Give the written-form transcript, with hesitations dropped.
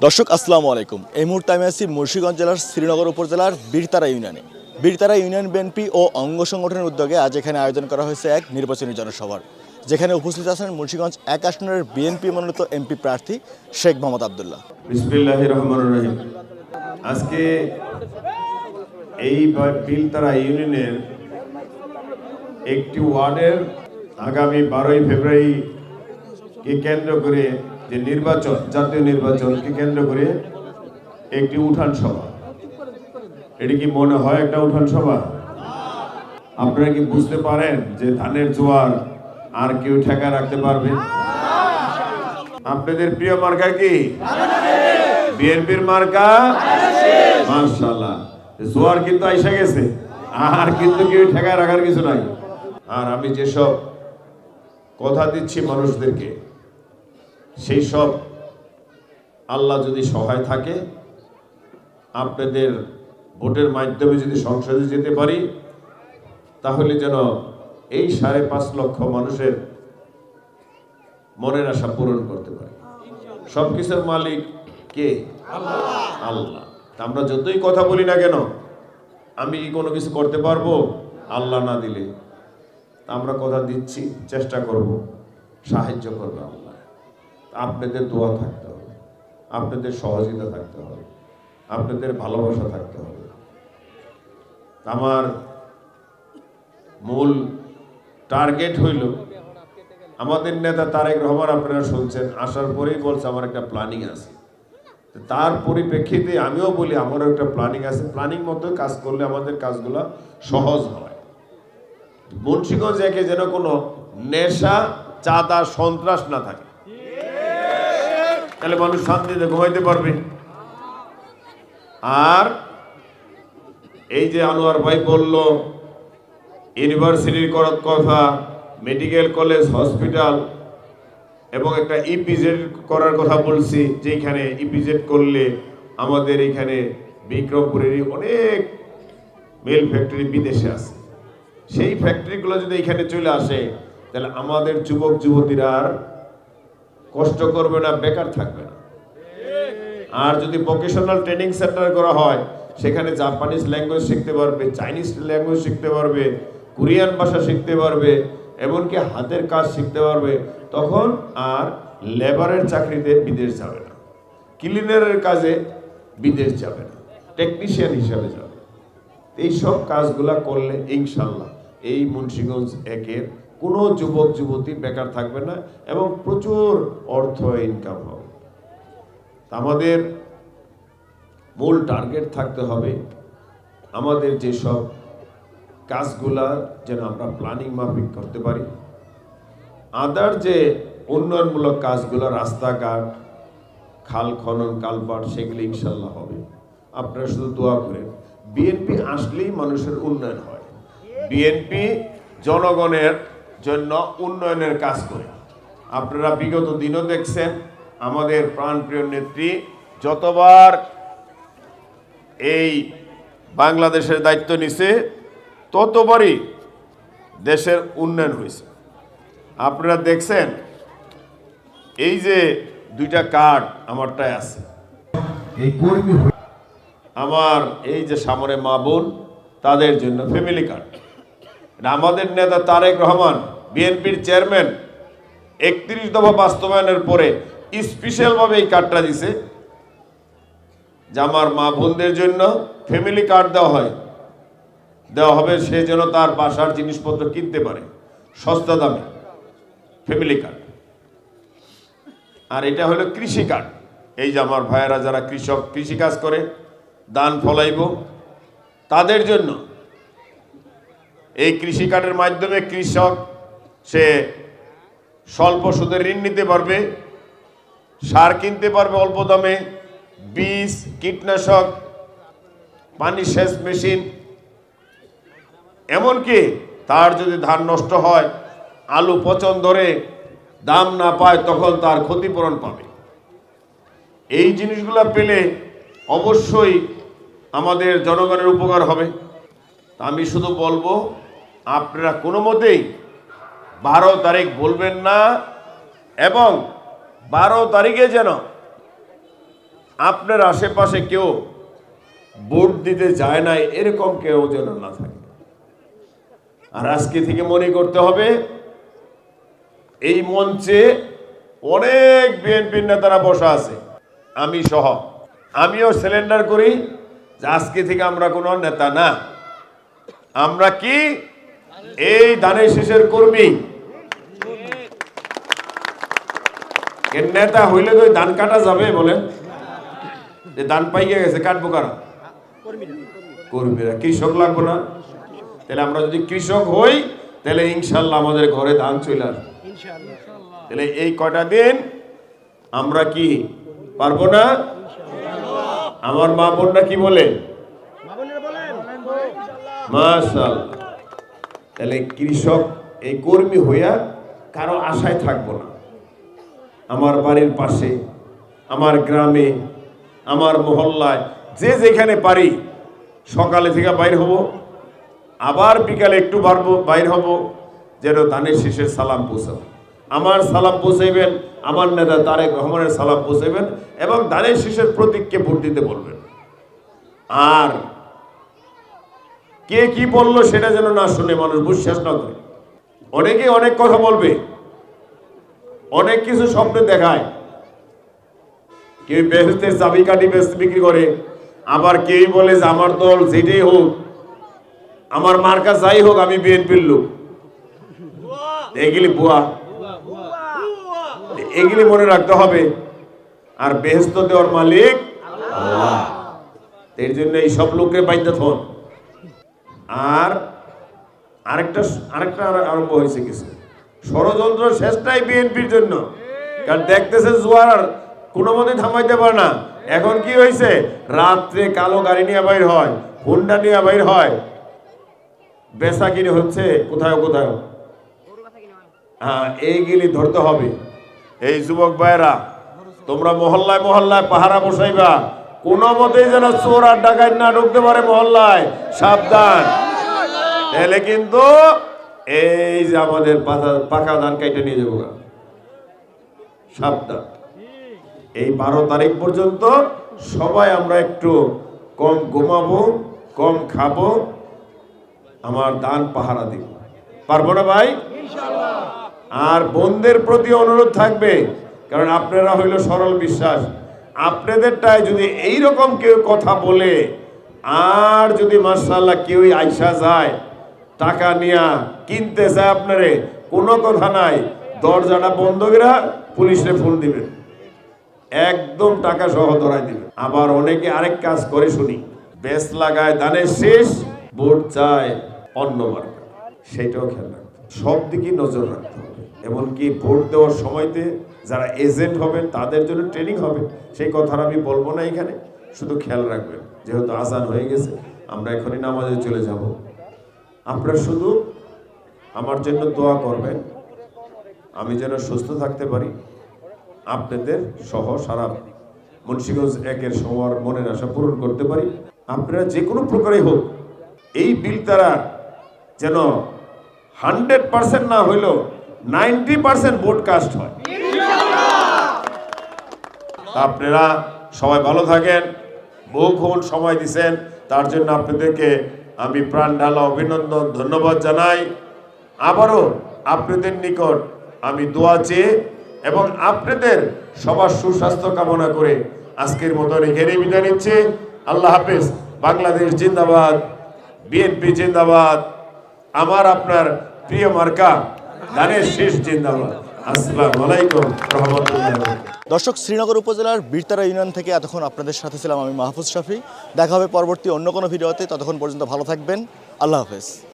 দর্শক আসসালামু আলাইকুম। এই মুহূর্তে আমি আছি মুন্সিগঞ্জ জেলার শ্রীনগর উপজেলার বীরতারা ইউনিয়নে। বীরতারা ইউনিয়ন বিএনপি ও অঙ্গ সংগঠনের উদ্যোগে আজ এখানে আয়োজন করা হয়েছে এক নির্বাচনী জনসভার, যেখানে উপস্থিত আছেন মুন্সিগঞ্জ ১ আসনের বিএনপি মনোনীত এমপি প্রার্থী শেখ মোহাম্মদ আবদুল্লাহ। বিসমিল্লাহির রহমানির রহিম। আজকে এই বীরতারা ইউনিয়নের একটি ওয়ার্ডের আগামী 12ই ফেব্রুয়ারিকে কেন্দ্র করে যে নির্বাচন, জাতীয় নির্বাচনকে কেন্দ্র করে একটি উঠান সভা। এটি কি মনে হয় একটা উঠান সভা? আপনারা কি বুঝতে পারেন যে ধানের জোয়ার আর কেউ ঠেকা রাখতে পারবে? আপনাদের প্রিয় মার্কা কি? বিএনপির মার্কা। মাশাআল্লাহ, জোয়ার কিন্তু আইসা গেছে, আর কিন্তু কেউ ঠেকায় রাখার কিছু নাই। আর আমি যেসব কথা দিচ্ছি মানুষদেরকে, সেই সব আল্লাহ যদি সহায় থাকে, আপনাদের ভোটের মাধ্যমে যদি সংসদে যেতে পারি, তাহলে যেন এই 5.5 লক্ষ মানুষের মনের আশা পূরণ করতে পারি। সবকিছুর মালিক কে? আল্লাহ। আমরা যতই কথা বলি না কেন, আমি কি কোনো কিছু করতে পারবো আল্লাহ না দিলে? আমরা কথা দিচ্ছি, চেষ্টা করব, সাহায্য করবে আল্লাহ। আপনাদের দোয়া থাকতে হবে, আপনাদের সহযোগিতা থাকতে হবে, আপনাদের ভালোবাসা থাকতে হবে। আমার মূল টার্গেট হইল, আমাদের নেতা তারেক রহমান, আপনারা শুনছেন, আসার পরেই বলছে আমার একটা প্ল্যানিং আছে। তার পরিপ্রেক্ষিতে আমিও বলি আমারও একটা প্ল্যানিং আছে। প্ল্যানিং মতো কাজ করলে আমাদের কাজগুলো সহজ হয়। মুন্সিগঞ্জ একে যেন কোনো নেশা, চাঁদা, সন্ত্রাস না থাকে, তাহলে মানুষ শান্তিতে ঘুমাইতে পারবে। আর এই যে আনোয়ার ভাই বলল ইউনিভার্সিটির করার কথা, মেডিকেল কলেজ, হসপিটাল এবং একটা ইপিজেড করার কথা বলছি, যেখানে ইপিজেড করলে আমাদের এখানে বিক্রমপুরেরই অনেক মিল ফ্যাক্টরি বিদেশে আছে। সেই ফ্যাক্টরিগুলো যদি এখানে চলে আসে, তাহলে আমাদের যুবক যুবতীরা আর কষ্ট করবে না, বেকার থাকবে না। আর যদি ভোকেশনাল ট্রেনিং সেন্টার করা হয়, সেখানে জাপানিজ ল্যাঙ্গুয়েজ শিখতে পারবে, চাইনিজ ল্যাঙ্গুয়েজ শিখতে পারবে, কোরিয়ান ভাষা শিখতে পারবে, এমনকি হাতের কাজ শিখতে পারবে। তখন আর লেবারের চাকরিতে বিদেশ যাবে না, ক্লিনারের কাজে বিদেশ যাবে না, টেকনিশিয়ান হিসাবে যাবে। এইসব কাজগুলা করলে ইনশাল্লাহ এই মুন্সিগঞ্জ একের কোনো যুবক যুবতী বেকার থাকবে না এবং প্রচুর অর্থ ইনকাম হবে। আমাদের মূল টার্গেট থাকতে হবে আমাদের যেসব কাজগুলা যেন আমরা প্ল্যানিং মাফিক করতে পারি। আদার যে উন্নয়নমূলক কাজগুলো, রাস্তাঘাট, খাল খনন, কালপাট, সেগুলো ইনশাল্লাহ হবে। আপনারা শুধু দোয়া করেন। বিএনপি আসলেই মানুষের উন্নয়ন হয়। বিএনপি জনগণের জন্য উন্নয়নের কাজ করে। আপনারা বিগত দিনও দেখছেন, আমাদের প্রাণপ্রিয় নেত্রী যতবার এই বাংলাদেশের দায়িত্ব নিছে, ততবারই দেশের উন্নয়ন হয়েছে। আপনারা দেখছেন, এই যে 2টা কার্ড আমারটাই আছে, এই কর্মী আমার এই যে সামনে মা বোন, তাদের জন্য ফ্যামিলি কার্ড। আমাদের নেতা তারেক রহমান, বিএনপির চেয়ারম্যান, 31 দফা বাস্তবায়নের পরে স্পেশালভাবে এই কার্ডটা দিছে যে আমার মা বোনদের জন্য ফ্যামিলি কার্ড দেওয়া হবে, সে যেন তার বাসার জিনিসপত্র কিনতে পারে সস্তা দামে, ফ্যামিলি কার্ড। আর এটা হলো কৃষি কার্ড। এই যে আমার ভাইয়েরা যারা কৃষক, কৃষিকাজ করে, ধান ফলাইব, তাদের জন্য এই কৃষি কার্ডের মাধ্যমে কৃষক সে স্বল্প সুদে ঋণ নিতে পারবে, সার কিনতে পারবে অল্প দামে, বীজ, কীটনাশক, পানি সেচ মেশিন, এমনকি তার যদি ধান নষ্ট হয়, আলু পচন ধরে, দাম না পায়, তখন তার ক্ষতিপূরণ পাবে। এই জিনিসগুলো পেলে অবশ্যই আমাদের জনগণের উপকার হবে। আমি শুধু বলবো, আপনারা কোনো মতেই 12 তারিখ বলবেন না, এবং 12 তারিখে যেন আপনার আশেপাশে কেউ ভোট দিতে যায় না এরকম কেউ যেন না থাকে। আর আজকে থেকে মনে করতে হবে এই মঞ্চে অনেক বিএনপির নেতারা বসা আছে, আমি সহ। আমিও সিলিন্ডার করি যে আজকে থেকে আমরা কোনো নেতা না, আমরা কি এই ধানের শীষের কর্মী। নেতা হইলে তো ধান কাটা যাবে বলেন? যে ধান পাইয়ে গেছে কাটবো কারা? কর্মীরা। কৃষক লাগবো না? তাহলে আমরা যদি কৃষক হই তাহলে ইনশাল্লাহ আমাদের ঘরে ধান চলে আসবে। তাহলে এই কয়টা দিন আমরা কি পারবো না? আমার মা বোনরা কি বলে? মাশাআল্লাহ। তাহলে কৃষক এই কর্মী হইয়া কারো আশায় থাকবো না। আমার বাড়ির পাশে, আমার গ্রামে, আমার মহল্লায় যে যেখানে পারি সকালে থেকে বাইর হব, আবার বিকালে একটু বাইর হব, যেন ধানের শীষের সালাম পৌঁছাবো। আমার সালাম পৌঁছাইবেন, আমার নেতা তারেক রহমানের সালাম পৌঁছাইবেন এবং ধানের শীষের প্রতীককে ভোট দিতে বলবেন। আর কে কি বললো সেটা যেন না শুনে মানুষ বিশ্বাস না করে। অনেকে অনেক কথা বলবে, অনেক কিছু স্বপ্নে দেখায়। কেউ বেহেশতের চাবিকাঠি বিক্রি করে, আবার কেউ বলে যে আমার দল যেটাই হোক, আমার মার্কা যাই হোক, আমি বিএনপির লোক। এগুলি বুয়া, এগুলি মনে রাখতে হবে। আর বেহেশত দেওয়ার মালিক আল্লাহ। এর জন্য এই সব লোকের বাইন্দা থন। আর আরেকটা আরম্ভ হয়েছে কিছু ষড়যন্ত্র, শেষটাই বিএনপির জন্য। কারণ দেখতেছে জোয়ার কোনো মতে থামাইতে পারে না। এখন কি হয়েছে, রাত্রে কালো গাড়ি নিয়ে বাইর হয়, হুন্ডা নিয়ে বাইর হয়, বেচা কিনে হচ্ছে কোথায় কোথায়। হ্যাঁ, এইগুলি ধরতে হবে। এই যুবক ভাইয়েরা, তোমরা মহল্লায় মহল্লায় পাহারা বসাইবা, কোনো মতেই যেন চোর আর ডাকাত না ঢুকতে পারে মহল্লায়। সাবধান। তাহলে কিন্তু এই যে আমাদের পাকা ধান কাইটে নিয়ে যাবো। সাবধান। এই 12 তারিখ পর্যন্ত সবাই আমরা একটু কম ঘুমাবো, কম খাবো, আমার দান পাহারা দিব। পারবো না ভাই? আর বোনদের প্রতি অনুরোধ থাকবে, কারণ আপনারা হইল সরল বিশ্বাস। আপনাদেরটাই যদি এইরকম কেউ কথা বলে, আর যদি মাশাআল্লাহ কেউ আইসা যায় টাকা নিয়া কিনতে চায় আপনারে, কোনো কথা নাই, দরজাটা বন্ধ করে পুলিশে ফোন দিবেন, একদম টাকা সহ ধরাই দিবেন। আবার অনেকে আরেক কাজ করে শুনি, বেশ লাগায় ধানের শীষ, ভোট চায় অন্য মার্কা। সেটাও খেয়াল রাখতে, সব দিকে নজর রাখতে হবে। এমনকি ভোট দেওয়ার সময়তে যারা এজেন্ট হবেন তাদের জন্য ট্রেনিং হবে। সেই কথাটা আমি বলবো না এখানে, শুধু খেয়াল রাখবেন। যেহেতু আজান হয়ে গেছে, আমরা এখনই নামাজে চলে যাব। আপনারা শুধু আমার জন্য দোয়া করবেন, আমি যেন সুস্থ থাকতে পারি, আপনাদের সহ সারা মুন্সিগঞ্জ একের সবার মনের আশা পূরণ করতে পারি। আপনারা যে কোনো প্রকারে হোক এই বিল তারা যেন 100% না হইলেও 90% ভোট কাস্ট হয়। আপনারা সবাই ভালো থাকেন, বহুক্ষণ সময় দিচ্ছেন, তার জন্য আপনাদেরকে আমি প্রাণ ঢালা অভিনন্দন, ধন্যবাদ জানাই। আবারও আপনাদের নিকট আমি দোয়া চেয়ে এবং আপনাদের সবার সুস্বাস্থ্য কামনা করে আজকের মতন এখানে বিদায় নিচ্ছি। আল্লাহ হাফেজ। বাংলাদেশ জিন্দাবাদ, বিএনপি জিন্দাবাদ, আমার আপনার প্রিয় মার্কা ধানের শীষ জিন্দাবাদ। আসসালামু আলাইকুম রহমতুল্লাহ। দর্শক, শ্রীনগর উপজেলার বীরতারা ইউনিয়ন থেকে এতক্ষণ আপনাদের সাথে ছিলাম আমি মাহফুজ শাফি। দেখা হবে পরবর্তী অন্য কোনো ভিডিওতে। ততক্ষণ পর্যন্ত ভালো থাকবেন। আল্লাহ হাফেজ।